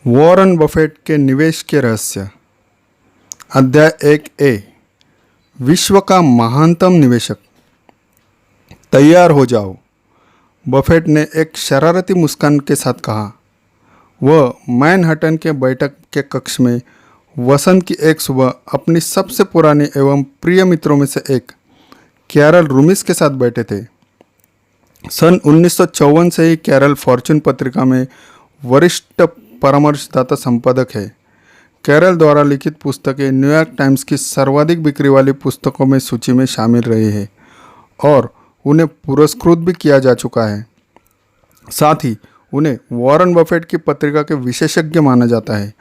Warren Buffett के निवेश के रहस्य। अध्याय 1A। विश्व का महानतम निवेशक। तैयार हो जाओ, बफेट ने एक शरारती मुस्कान के साथ कहा। वह मैनहट्टन के बैठक के कक्ष में वसंत की एक सुबह अपनी सबसे पुरानी एवं प्रिय मित्रों में से एक कैरल रूमिस के साथ बैठे थे। सन 1954 से ही कैरल फॉर्च्यून पत्रिका में वरिष्ठ परामर्शदाता संपादक है। कैरल द्वारा लिखित पुस्तकें न्यूयॉर्क टाइम्स की सर्वाधिक बिक्री वाली पुस्तकों में सूची में शामिल रही है और उन्हें पुरस्कृत भी किया जा चुका है। साथ ही उन्हें वॉरेन बफेट की पत्रिका के विशेषज्ञ माना जाता है।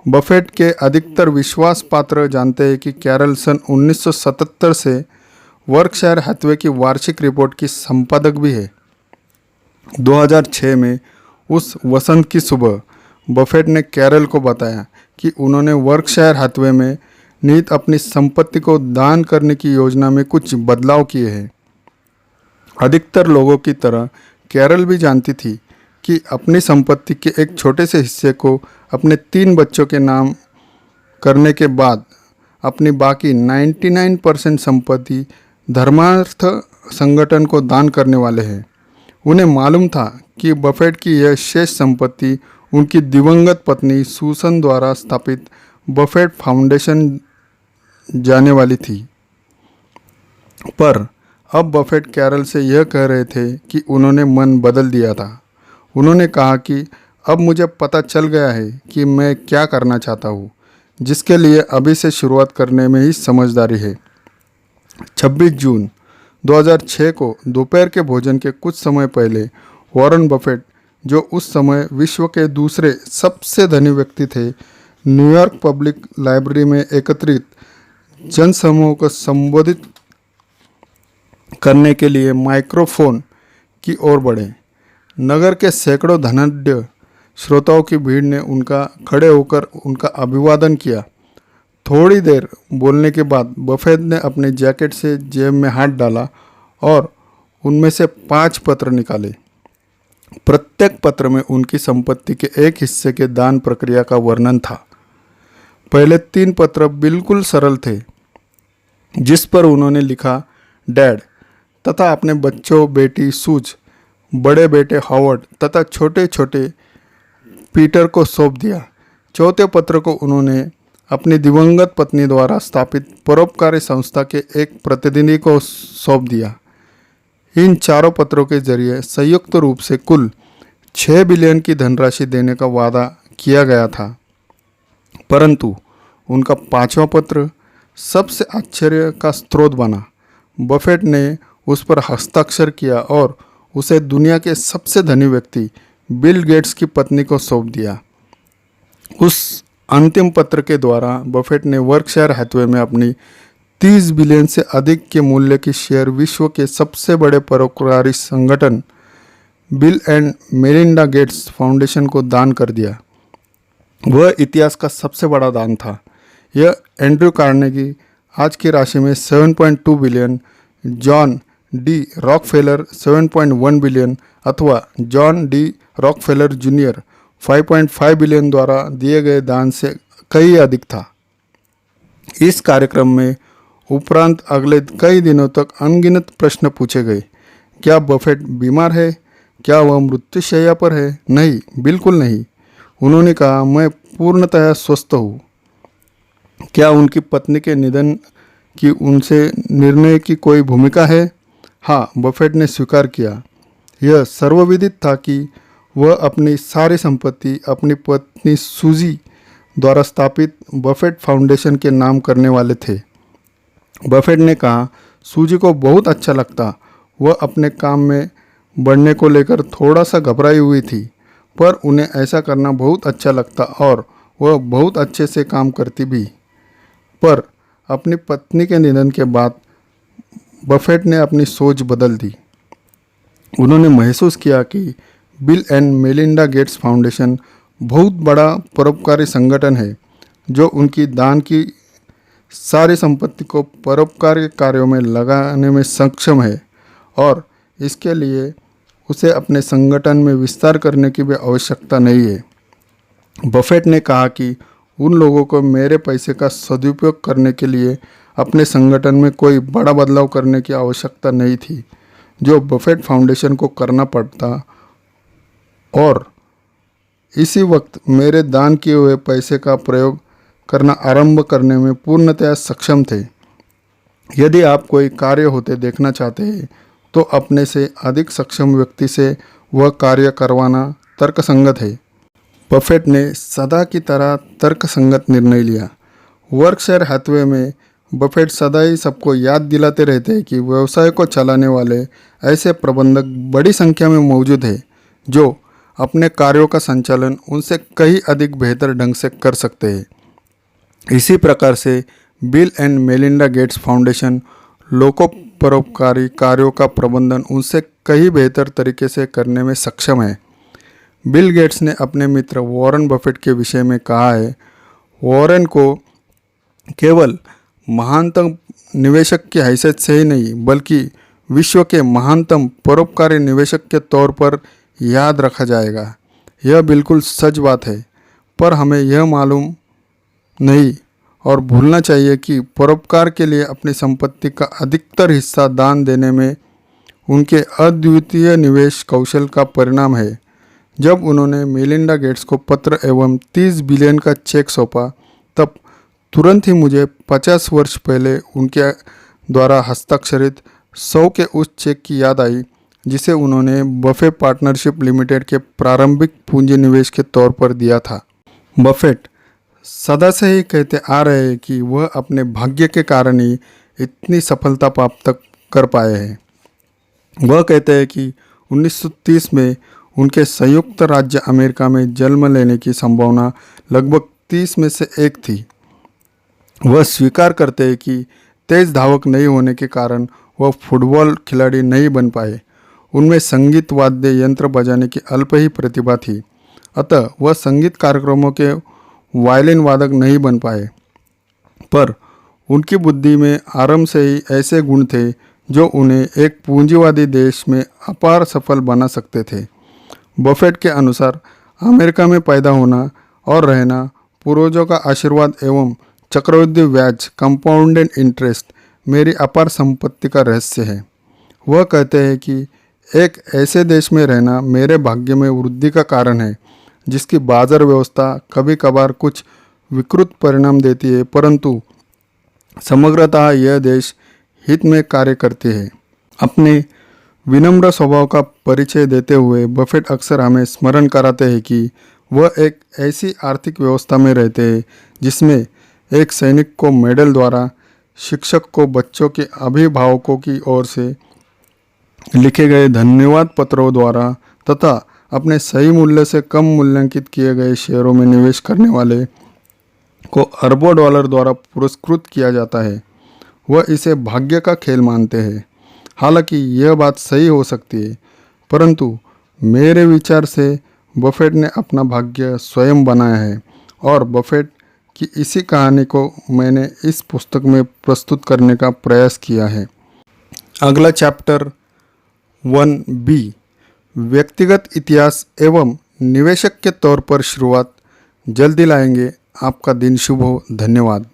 बफेट के अधिकतर विश्वास पात्र जानते हैं कि कैरल सन 1977 से वर्कशायर हैथवे की वार्षिक रिपोर्ट की संपादक भी है। 2006 में उस वसंत की सुबह बफेट ने कैरल को बताया कि उन्होंने वर्कशायर हैथवे में निहित अपनी संपत्ति को दान करने की योजना में कुछ बदलाव किए हैं। अधिकतर लोगों की तरह कैरल भी जानती थी कि अपनी संपत्ति के एक छोटे से हिस्से को अपने 3 बच्चों के नाम करने के बाद अपनी बाकी 99% संपत्ति धर्मार्थ संगठन को दान करने वाले हैं। उन्हें मालूम था कि बफेट की यह शेष संपत्ति उनकी दिवंगत पत्नी सूसन द्वारा स्थापित बफेट फाउंडेशन जाने वाली थी। पर अब बफेट कैरल से यह कह रहे थे कि उन्होंने मन बदल दिया था। उन्होंने कहा कि अब मुझे पता चल गया है कि मैं क्या करना चाहता हूँ, जिसके लिए अभी से शुरुआत करने में ही समझदारी है। 26 जून 2006 को दोपहर के भोजन के कुछ समय पहले वॉरेन बफेट, जो उस समय विश्व के दूसरे सबसे धनी व्यक्ति थे, न्यूयॉर्क पब्लिक लाइब्रेरी में एकत्रित जनसमूह को संबोधित करने के लिए माइक्रोफोन की ओर बढ़े। नगर के सैकड़ों धनाढ्य श्रोताओं की भीड़ ने खड़े होकर उनका अभिवादन किया। थोड़ी देर बोलने के बाद बफेट ने अपने जैकेट से जेब में हाथ डाला और उनमें से 5 पत्र निकाले। प्रत्येक पत्र में उनकी संपत्ति के एक हिस्से के दान प्रक्रिया का वर्णन था। पहले 3 पत्र बिल्कुल सरल थे, जिस पर उन्होंने लिखा डैड तथा अपने बच्चों बेटी सूज, बड़े बेटे हॉवर्ड तथा छोटे छोटे पीटर को सौंप दिया। चौथे पत्र को उन्होंने अपनी दिवंगत पत्नी द्वारा स्थापित परोपकारी संस्था के एक प्रतिनिधि को सौंप दिया। इन 4 पत्रों के जरिए संयुक्त रूप से कुल 6 बिलियन की धनराशि देने का वादा किया गया था। परंतु उनका 5वां पत्र सबसे आश्चर्य का स्रोत बना। बफेट ने उस पर हस्ताक्षर किया और उसे दुनिया के सबसे धनी व्यक्ति बिल गेट्स की पत्नी को सौंप दिया। उस अंतिम पत्र के द्वारा बफेट ने वर्कशायर हैथवे में अपनी 30 बिलियन से अधिक के मूल्य की शेयर विश्व के सबसे बड़े परोपकारी संगठन bill and Melinda Gates foundation को दान कर दिया। वह इतिहास का सबसे बड़ा दान था। यह एंड्रयू कार्नेगी आज की राशि में 7.2 billion, John D Rockefeller 7.1 billion अथवा John D Rockefeller junior 5.5 billion द्वारा दिए गए दान से कई अधिक था। इस कार्यक्रम में उपरांत अगले कई दिनों तक अनगिनत प्रश्न पूछे गए। क्या बफेट बीमार है? क्या वह मृत्युशैया पर है? नहीं, बिल्कुल नहीं। उन्होंने कहा, मैं पूर्णतः स्वस्थ हूँ। क्या उनकी पत्नी के निधन की उनसे निर्णय की कोई भूमिका है? हाँ, बफेट ने स्वीकार किया। यह सर्वविदित था कि वह अपनी सारी संपत्ति अपनी पत्नी सूजी द्वारा स्थापित बफेट फाउंडेशन के नाम करने वाले थे। बफेट ने कहा, सूजी को बहुत अच्छा लगता। वह अपने काम में बढ़ने को लेकर थोड़ा सा घबराई हुई थी, पर उन्हें ऐसा करना बहुत अच्छा लगता और वह बहुत अच्छे से काम करती भी। पर अपनी पत्नी के निधन के बाद बफेट ने अपनी सोच बदल दी। उन्होंने महसूस किया कि bill and Melinda Gates foundation बहुत बड़ा परोपकारी संगठन है, जो उनकी दान की सारी संपत्ति को परोपकारी कार्यों में लगाने में सक्षम है और इसके लिए उसे अपने संगठन में विस्तार करने की भी आवश्यकता नहीं है। बफेट ने कहा कि उन लोगों को मेरे पैसे का सदुपयोग करने के लिए अपने संगठन में कोई बड़ा बदलाव करने की आवश्यकता नहीं थी, जो बफेट फाउंडेशन को करना पड़ता, और इसी वक्त मेरे दान किए हुए पैसे का प्रयोग करना आरंभ करने में पूर्णतया सक्षम थे। यदि आप कोई कार्य होते देखना चाहते हैं तो अपने से अधिक सक्षम व्यक्ति से वह कार्य करवाना तर्कसंगत है। बफेट ने सदा की तरह तर्कसंगत निर्णय लिया। वर्कशायर हैथवे में बफेट सदा ही सबको याद दिलाते रहते हैं कि व्यवसाय को चलाने वाले ऐसे प्रबंधक बड़ी संख्या में मौजूद हैं जो अपने कार्यों का संचालन उनसे कहीं अधिक बेहतर ढंग से कर सकते हैं। इसी प्रकार से Bill and Melinda Gates foundation लोकोपरोपकारी कार्यों का प्रबंधन उनसे कहीं बेहतर तरीके से करने में सक्षम है। बिल गेट्स ने अपने मित्र वॉरेन बफेट के विषय में कहा है, वॉरेन को केवल महानतम निवेशक की हैसियत से ही नहीं बल्कि विश्व के महानतम परोपकारी निवेशक के तौर पर याद रखा जाएगा। यह बिल्कुल सच बात है, पर हमें यह मालूम नहीं और भूलना चाहिए कि परोपकार के लिए अपनी संपत्ति का अधिकतर हिस्सा दान देने में उनके अद्वितीय निवेश कौशल का परिणाम है। जब उन्होंने मेलिंडा गेट्स को पत्र एवं 30 बिलियन का चेक सौंपा, तब तुरंत ही मुझे 50 वर्ष पहले उनके द्वारा हस्ताक्षरित 100 के उस चेक की याद आई जिसे उन्होंने बफे पार्टनरशिप लिमिटेड के प्रारंभिक पूंजी निवेश के तौर पर दिया था। बफेट सदा से ही कहते आ रहे हैं कि वह अपने भाग्य के कारण ही इतनी सफलता प्राप्त कर पाए हैं। वह कहते हैं कि 1930 में उनके संयुक्त राज्य अमेरिका में जन्म लेने की संभावना लगभग 30 में से 1 थी। वह स्वीकार करते हैं कि तेज धावक नहीं होने के कारण वह फुटबॉल खिलाड़ी नहीं बन पाए। उनमें संगीत वाद्य यंत्र बजाने की अल्प ही प्रतिभा थी, अतः वह संगीत कार्यक्रमों के वायलिन वादक नहीं बन पाए। पर उनकी बुद्धि में आरंभ से ही ऐसे गुण थे जो उन्हें एक पूंजीवादी देश में अपार सफल बना सकते थे। बफेट के अनुसार अमेरिका में पैदा होना और रहना, पूर्वजों का आशीर्वाद एवं चक्रवृद्धि ब्याज कंपाउंडेड इंटरेस्ट मेरी अपार संपत्ति का रहस्य है। वह कहते हैं कि एक ऐसे देश में रहना मेरे भाग्य में वृद्धि का कारण है जिसकी बाजार व्यवस्था कभी कभार कुछ विकृत परिणाम देती है, परंतु समग्रतः यह देश हित में कार्य करती है। अपने विनम्र स्वभाव का परिचय देते हुए बफेट अक्सर हमें स्मरण कराते हैं कि वह एक ऐसी आर्थिक व्यवस्था में रहते हैं जिसमें एक सैनिक को मेडल द्वारा, शिक्षक को बच्चों के अभिभावकों की ओर से लिखे गए धन्यवाद पत्रों द्वारा तथा अपने सही मूल्य से कम मूल्यांकित किए गए शेयरों में निवेश करने वाले को अरबों डॉलर द्वारा पुरस्कृत किया जाता है। वह इसे भाग्य का खेल मानते हैं। हालांकि यह बात सही हो सकती है, परंतु मेरे विचार से बफेट ने अपना भाग्य स्वयं बनाया है और बफेट की इसी कहानी को मैंने इस पुस्तक में प्रस्तुत करने का प्रयास किया है। अगला चैप्टर 1B व्यक्तिगत इतिहास एवं निवेशक के तौर पर शुरुआत जल्दी लाएंगे। आपका दिन शुभ हो। धन्यवाद।